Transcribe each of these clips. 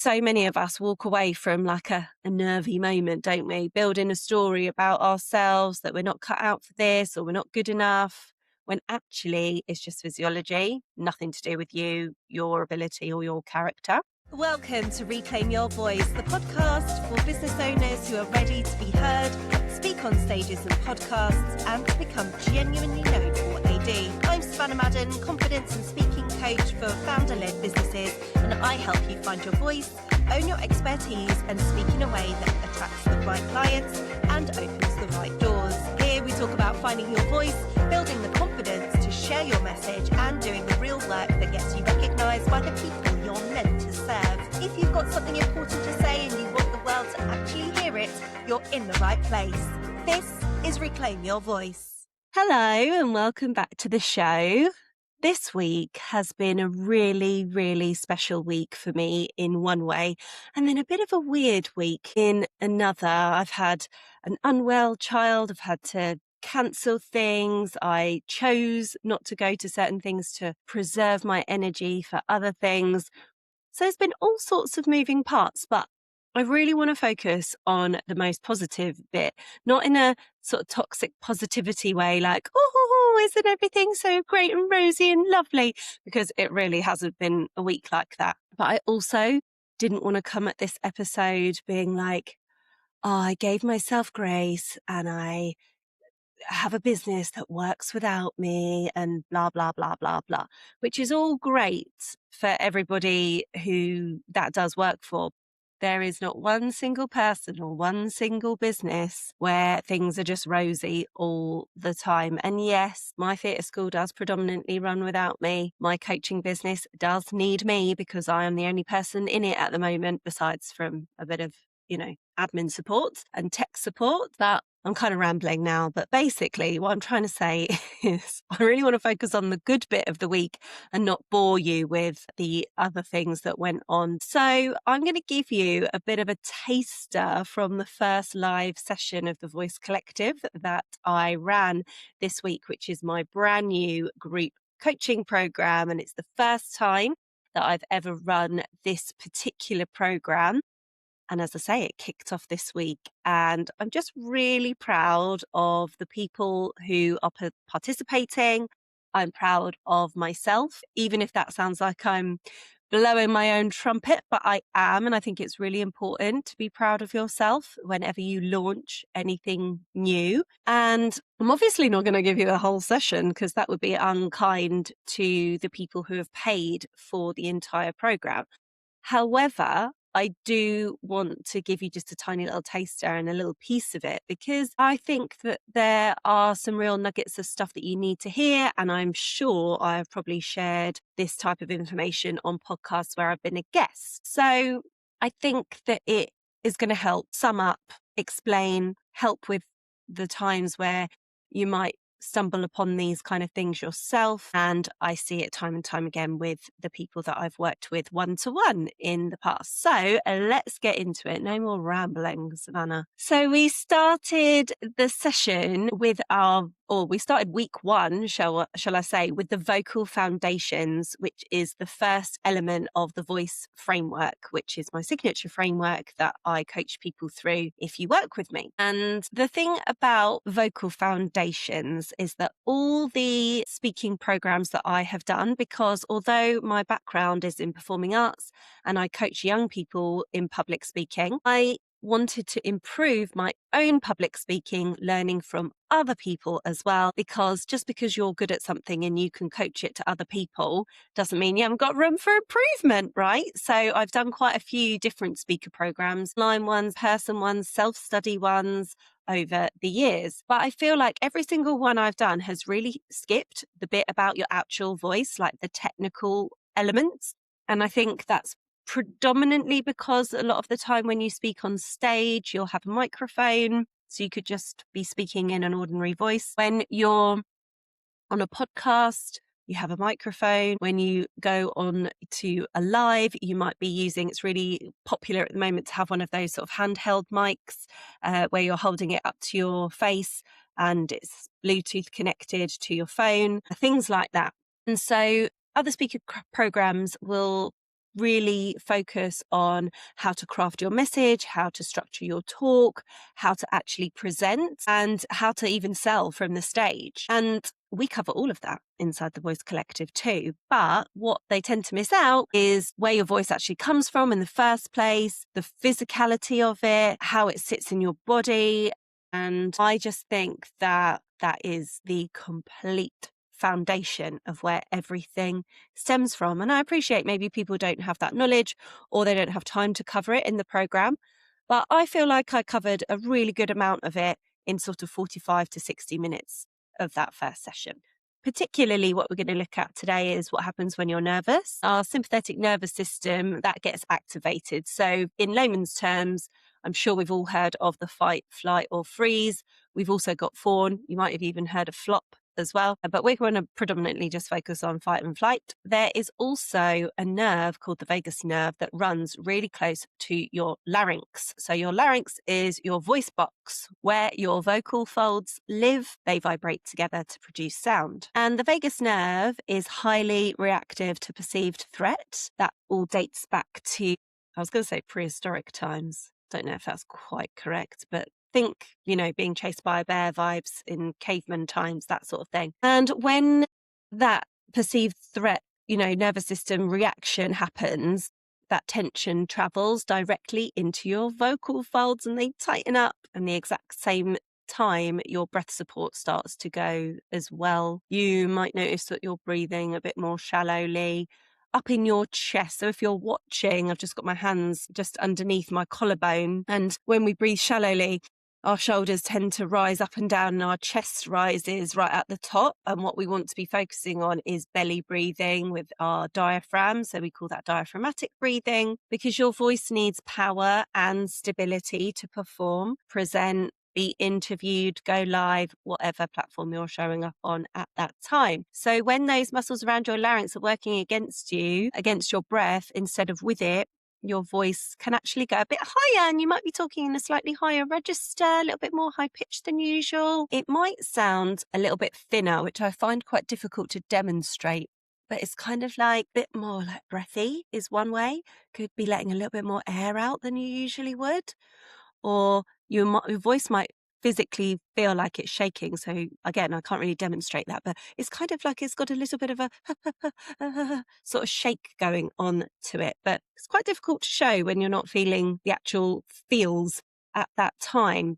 So many of us walk away from like a nervy moment, don't we? Building a story about ourselves that we're not cut out for this or we're not good enough, when actually it's just physiology, nothing to do with you, your ability or your character. Welcome to Reclaim Your Voice, the podcast for business owners who are ready to be heard, speak on stages and podcasts, and to become genuinely known for what they do. I'm Savannah Madden, confidence and speaking coach for founder-led businesses, and I help you find your voice, own your expertise, and speak in a way that attracts the right clients and opens the right doors. Here we talk about finding your voice, building the confidence to share your message, and doing the real work that gets you recognised by the people you're meant to serve. If you've got something important to say and you want the world to actually hear it, you're in the right place. This is Reclaim Your Voice. Hello and welcome back to the show. This week has been a really, really special week for me in one way, and then a bit of a weird week in another. I've had an unwell child. I've had to cancel things. I chose not to go to certain things to preserve my energy for other things. So there's been all sorts of moving parts, but I really want to focus on the most positive bit, not in a sort of toxic positivity way, like, oh, isn't everything so great and rosy and lovely? Because it really hasn't been a week like that. But I also didn't want to come at this episode being like, oh, I gave myself grace and I have a business that works without me and blah, blah, blah, blah, blah, which is all great for everybody who that does work for. There is not one single person or one single business where things are just rosy all the time. And yes, my theatre school does predominantly run without me. My coaching business does need me because I am the only person in it at the moment, besides from a bit of, admin support and tech support. But I'm kind of rambling now, but basically what I'm trying to say is I really want to focus on the good bit of the week and not bore you with the other things that went on. So I'm going to give you a bit of a taster from the first live session of the Voice Collective that I ran this week, which is my brand new group coaching program. And it's the first time that I've ever run this particular program. And as I say, it kicked off this week. And I'm just really proud of the people who are participating. I'm proud of myself, even if that sounds like I'm blowing my own trumpet, but I am. And I think it's really important to be proud of yourself whenever you launch anything new. And I'm obviously not going to give you a whole session because that would be unkind to the people who have paid for the entire program. However, I do want to give you just a tiny little taster and a little piece of it because I think that there are some real nuggets of stuff that you need to hear. And I'm sure I've probably shared this type of information on podcasts where I've been a guest. So I think that it is going to help sum up, explain, help with the times where you might stumble upon these kind of things yourself. And I see it time and time again with the people that I've worked with one-to-one in the past. So let's get into it. No more rambling, Savannah. So we started the session with we started week one, shall I say, with the vocal foundations, which is the first element of the voice framework, which is my signature framework that I coach people through if you work with me. And the thing about vocal foundations is that all the speaking programs that I have done, because although my background is in performing arts and I coach young people in public speaking, I wanted to improve my own public speaking, learning from other people as well, because just because you're good at something and you can coach it to other people doesn't mean you haven't got room for improvement, right? So I've done quite a few different speaker programs, online ones, person ones, self-study ones over the years. But I feel like every single one I've done has really skipped the bit about your actual voice, like the technical elements. And I think that's predominantly because a lot of the time when you speak on stage, you'll have a microphone, so you could just be speaking in an ordinary voice. When you're on a podcast, you have a microphone. When you go on to a live, you might be using, it's really popular at the moment to have one of those sort of handheld mics where you're holding it up to your face and it's Bluetooth connected to your phone, things like that. And so other speaker programs will really focus on how to craft your message, how to structure your talk, how to actually present, and how to even sell from the stage. And we cover all of that inside the Voice Collective too. But what they tend to miss out is where your voice actually comes from in the first place, the physicality of it, how it sits in your body. And I just think that that is the complete foundation of where everything stems from. And I appreciate maybe people don't have that knowledge or they don't have time to cover it in the program. But I feel like I covered a really good amount of it in sort of 45 to 60 minutes of that first session. Particularly what we're going to look at today is what happens when you're nervous. Our sympathetic nervous system, that gets activated. So in layman's terms, I'm sure we've all heard of the fight, flight or freeze. We've also got fawn. You might have even heard of flop as well, but we're going to predominantly just focus on fight and flight. There is also a nerve called the vagus nerve that runs really close to your larynx. So your larynx is your voice box where your vocal folds live. They vibrate together to produce sound. And the vagus nerve is highly reactive to perceived threat. That all dates back to, I was going to say prehistoric times. Don't know if that's quite correct, but think, being chased by a bear vibes in caveman times, that sort of thing. And when that perceived threat, nervous system reaction happens, that tension travels directly into your vocal folds and they tighten up. And the exact same time, your breath support starts to go as well. You might notice that you're breathing a bit more shallowly up in your chest. So if you're watching, I've just got my hands just underneath my collarbone. And when we breathe shallowly, our shoulders tend to rise up and down and our chest rises right at the top. And what we want to be focusing on is belly breathing with our diaphragm. So we call that diaphragmatic breathing because your voice needs power and stability to perform, present, be interviewed, go live, whatever platform you're showing up on at that time. So when those muscles around your larynx are working against you, against your breath, instead of with it, your voice can actually go a bit higher and you might be talking in a slightly higher register, a little bit more high pitched than usual. It might sound a little bit thinner, which I find quite difficult to demonstrate. But it's kind of like a bit more like breathy is one way. Could be letting a little bit more air out than you usually would. Or your voice might physically feel like it's shaking. So again, I can't really demonstrate that, but it's kind of like it's got a little bit of a sort of shake going on to it. But it's quite difficult to show when you're not feeling the actual feels at that time.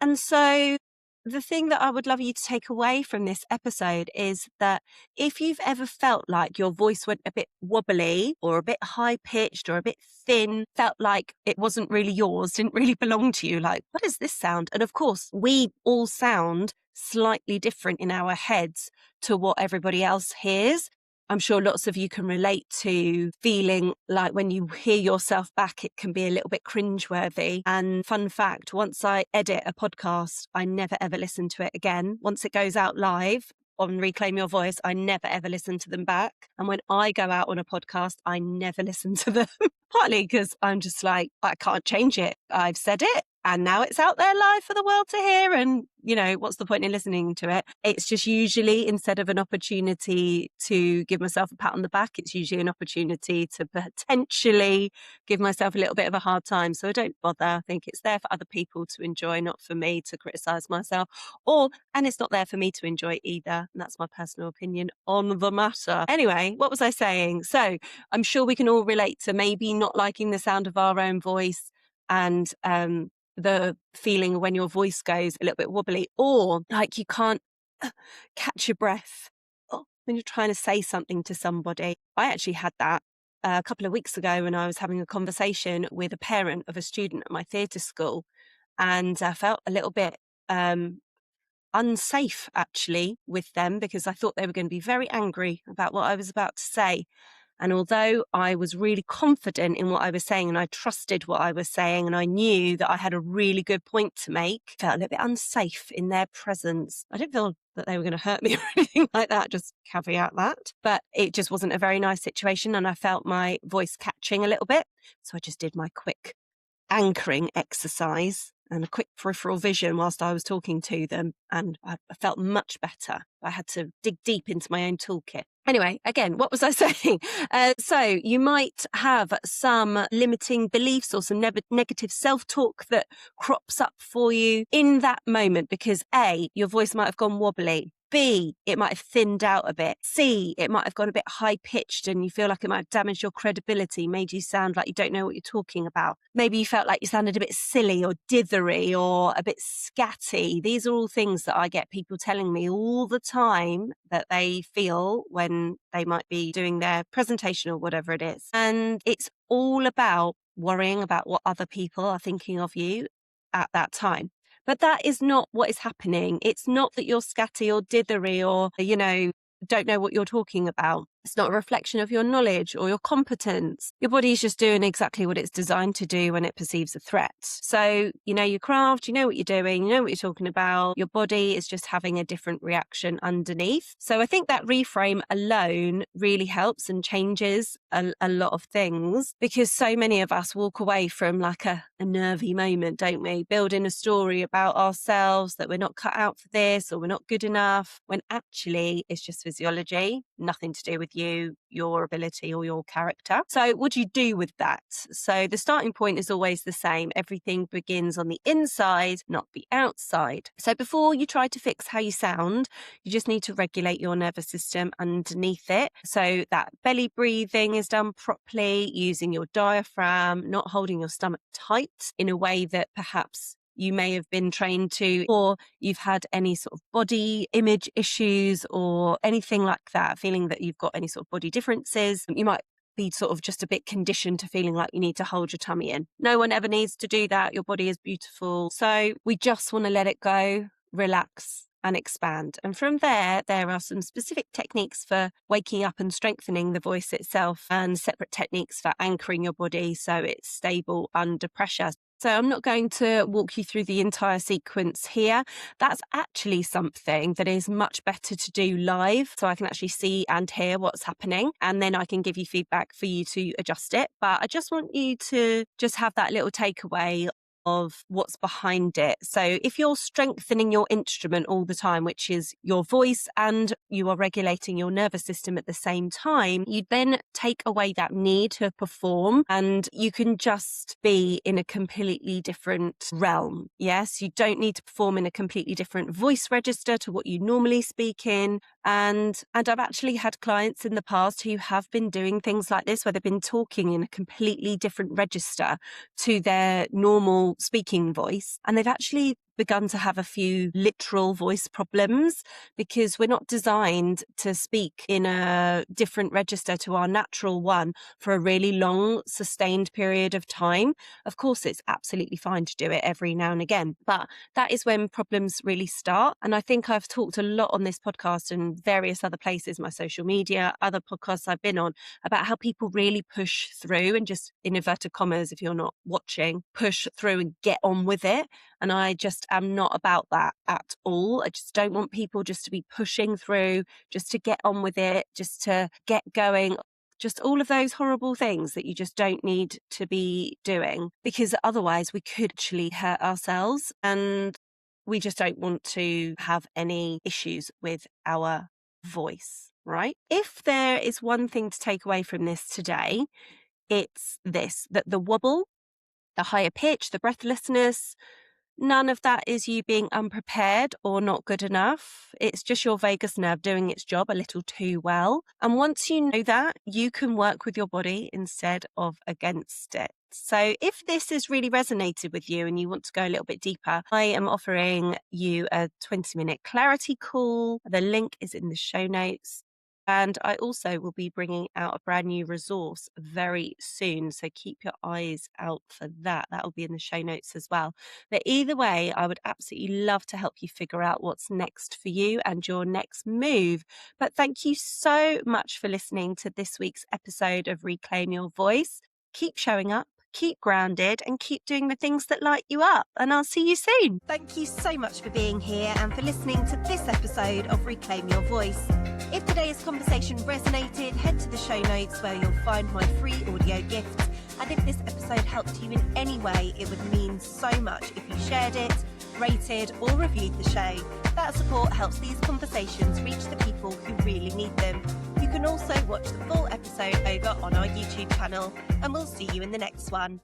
And so the thing that I would love you to take away from this episode is that if you've ever felt like your voice went a bit wobbly or a bit high pitched or a bit thin, felt like it wasn't really yours, didn't really belong to you, like, what is this sound? And of course, we all sound slightly different in our heads to what everybody else hears. I'm sure lots of you can relate to feeling like when you hear yourself back, it can be a little bit cringeworthy. And fun fact, once I edit a podcast, I never ever listen to it again. Once it goes out live on Reclaim Your Voice, I never ever listen to them back. And when I go out on a podcast, I never listen to them. Partly because I'm just like, I can't change it. I've said it. And now it's out there live for the world to hear. And, what's the point in listening to it? It's just usually, instead of an opportunity to give myself a pat on the back, it's usually an opportunity to potentially give myself a little bit of a hard time. So I don't bother. I think it's there for other people to enjoy, not for me to criticize myself. And it's not there for me to enjoy either. And that's my personal opinion on the matter. Anyway, what was I saying? So I'm sure we can all relate to maybe not liking the sound of our own voice and the feeling when your voice goes a little bit wobbly, or like you can't catch your breath when you're trying to say something to somebody. I actually had that a couple of weeks ago when I was having a conversation with a parent of a student at my theatre school, and I felt a little bit unsafe actually with them because I thought they were going to be very angry about what I was about to say. And although I was really confident in what I was saying and I trusted what I was saying and I knew that I had a really good point to make, I felt a little bit unsafe in their presence. I didn't feel that they were going to hurt me or anything like that, just caveat that. But it just wasn't a very nice situation and I felt my voice catching a little bit. So I just did my quick anchoring exercise and a quick peripheral vision whilst I was talking to them, and I felt much better. I had to dig deep into my own toolkit. Anyway, again, what was I saying? So you might have some limiting beliefs or some negative self-talk that crops up for you in that moment because A, your voice might have gone wobbly. B, it might have thinned out a bit. C, it might have gone a bit high-pitched and you feel like it might have damaged your credibility, made you sound like you don't know what you're talking about. Maybe you felt like you sounded a bit silly or dithery or a bit scatty. These are all things that I get people telling me all the time that they feel when they might be doing their presentation or whatever it is. And it's all about worrying about what other people are thinking of you at that time. But that is not what is happening. It's not that you're scatty or dithery or, don't know what you're talking about. It's not a reflection of your knowledge or your competence. Your body is just doing exactly what it's designed to do when it perceives a threat. So you know your craft, you know what you're doing, you know what you're talking about. Your body is just having a different reaction underneath. So I think that reframe alone really helps and changes a lot of things, because so many of us walk away from like a nervy moment, don't we? Building a story about ourselves that we're not cut out for this or we're not good enough, when actually it's just physiology, nothing to do with you, your ability or your character. So what do you do with that? So the starting point is always the same. Everything begins on the inside, not the outside. So before you try to fix how you sound, you just need to regulate your nervous system underneath it. So that belly breathing is done properly, using your diaphragm, not holding your stomach tight in a way that perhaps you may have been trained to, or you've had any sort of body image issues or anything like that, feeling that you've got any sort of body differences. You might be sort of just a bit conditioned to feeling like you need to hold your tummy in. No one ever needs to do that. Your body is beautiful. So we just want to let it go, relax and expand. And from there are some specific techniques for waking up and strengthening the voice itself, and separate techniques for anchoring your body so it's stable under pressure. So I'm not going to walk you through the entire sequence here. That's actually something that is much better to do live, so I can actually see and hear what's happening, and then I can give you feedback for you to adjust it. But I just want you to just have that little takeaway of what's behind it. So if you're strengthening your instrument all the time, which is your voice, and you are regulating your nervous system at the same time, you then take away that need to perform and you can just be in a completely different realm. Yes, you don't need to perform in a completely different voice register to what you normally speak in. And I've actually had clients in the past who have been doing things like this, where they've been talking in a completely different register to their normal speaking voice. And they've actually begun to have a few literal voice problems, because we're not designed to speak in a different register to our natural one for a really long, sustained period of time. Of course, it's absolutely fine to do it every now and again, but that is when problems really start. And I think I've talked a lot on this podcast and various other places, my social media, other podcasts I've been on, about how people really push through and just, in inverted commas, if you're not watching, push through and get on with it. And I just am not about that at all. I just don't want people just to be pushing through, just to get on with it, just to get going. Just all of those horrible things that you just don't need to be doing, because otherwise we could actually hurt ourselves, and we just don't want to have any issues with our voice, right? If there is one thing to take away from this today, it's this: that the wobble, the higher pitch, the breathlessness, none of that is you being unprepared or not good enough. It's just your vagus nerve doing its job a little too well. And once you know that, you can work with your body instead of against it. So if this has really resonated with you and you want to go a little bit deeper, I am offering you a 20-minute clarity call. The link is in the show notes. And I also will be bringing out a brand new resource very soon. So keep your eyes out for that. That will be in the show notes as well. But either way, I would absolutely love to help you figure out what's next for you and your next move. But thank you so much for listening to this week's episode of Reclaim Your Voice. Keep showing up, keep grounded, and keep doing the things that light you up. And I'll see you soon. Thank you so much for being here and for listening to this episode of Reclaim Your Voice. If today's conversation resonated, head to the show notes where you'll find my free audio gift And if this episode helped you in any way, it would mean so much if you shared it, rated or reviewed the show. That support helps these conversations reach the people who really need them. You can also watch the full episode over on our YouTube channel, and we'll see you in the next one.